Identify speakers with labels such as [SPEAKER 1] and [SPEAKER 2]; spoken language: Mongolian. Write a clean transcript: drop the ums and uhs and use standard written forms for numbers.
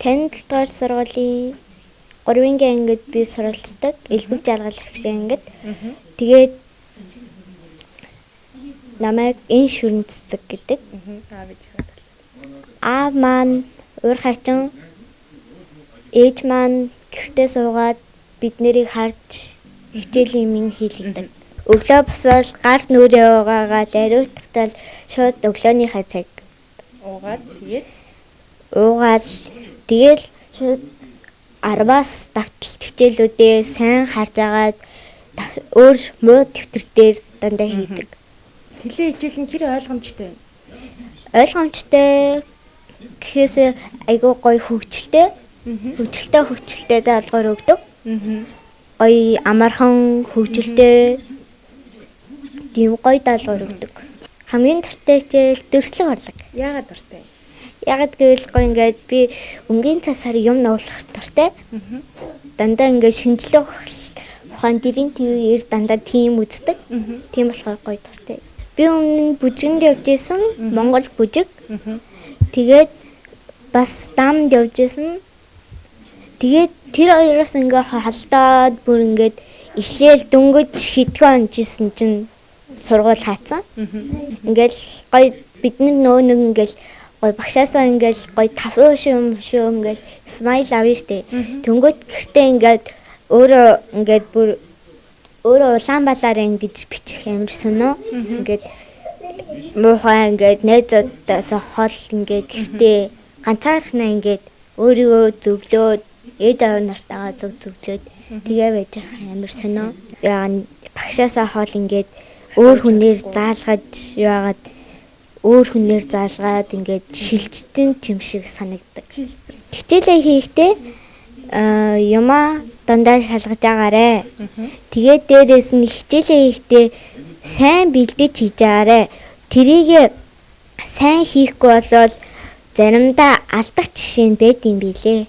[SPEAKER 1] Тань 7 дугаар сургуулийн 3-гийн ангид би суралцдаг. Элбэг жаргалах ангид. Тэгээд намайг эн шүрэнцэг гэдэг. Аав маань уур хачин, ээж маань гэртээ суугаад бид нарыг харж хичээлийн минь хийлгдэг. Өглөө босоод гар нүрээ угаагаад ариутгатал шууд өглөөнийхөө цаг уугаал тэгэл шууд 10-аас давталт хичээлүүдээ сайн харж агаад өөр муу дэвтэр дээр дандаа хийдэг.
[SPEAKER 2] Телевиз хичээл нь хэр ойлгомжтой вэ?
[SPEAKER 1] Ойлгомжтой гэхээс айгүй гоё хөгжилтэй. Хөгжилтэй даалгавар өгдөг. Гоё амархан хөгжилтэй тийм гоё даалгавар өгдөг. Хамгийн дуртай хичээл дөрслөг орлого.
[SPEAKER 2] Яагаад дуртай?
[SPEAKER 1] Ягаад гэвэл гоё ингээд би өнгийн цасаар юм нуулах дуртай. Дандаа ингээд шинжлэх ухаан дэрийн телевизээр дандаа тийм үздэг. Тийм болохоор гоё дуртай. Би өмнө нь бүжгэнд явж исэн, Монгол бүжиг. Тэгээд бас дамд явж исэн. Тэгээд тэр хоёроос ингээ халдаад бүр ингээд эхлээл дөнгөж хитгэн онжсэн чинь сургууль хаацсан. Ингээл гоё бидний нөө нэг ингээл гоё багшаасаа ингээл гоё таван шүү ингээл смайл авна штэ. Дөнгөж гэртээ ингээд өөрөө ингээд бүр өөрөө Улаанбаатараа ингэж бичих амар сонио. Ингээд муухай ингээд найзуудаас хол ингээд гэртээ ганцаархнаа ингээд өөрийгөө зөвлөөд ээж аав нартайгаа зөвлөөд тэгээ байж амар сонио. Яа багшаасаа хол ингээд өөр хүнээр заалгаад ингээд шилжтэн юм шиг санагддаг. Хичээлээ хийхдээ юмаа дандаа шалгаж агаарэ. Тэгээд дээрээс нь хичээлээ хийхдээ сайн бэлдэж хийж агаарэ. Тэрийг сайн хийхгүй болвол заримдаа алдах жишээ нь байд юм билээ.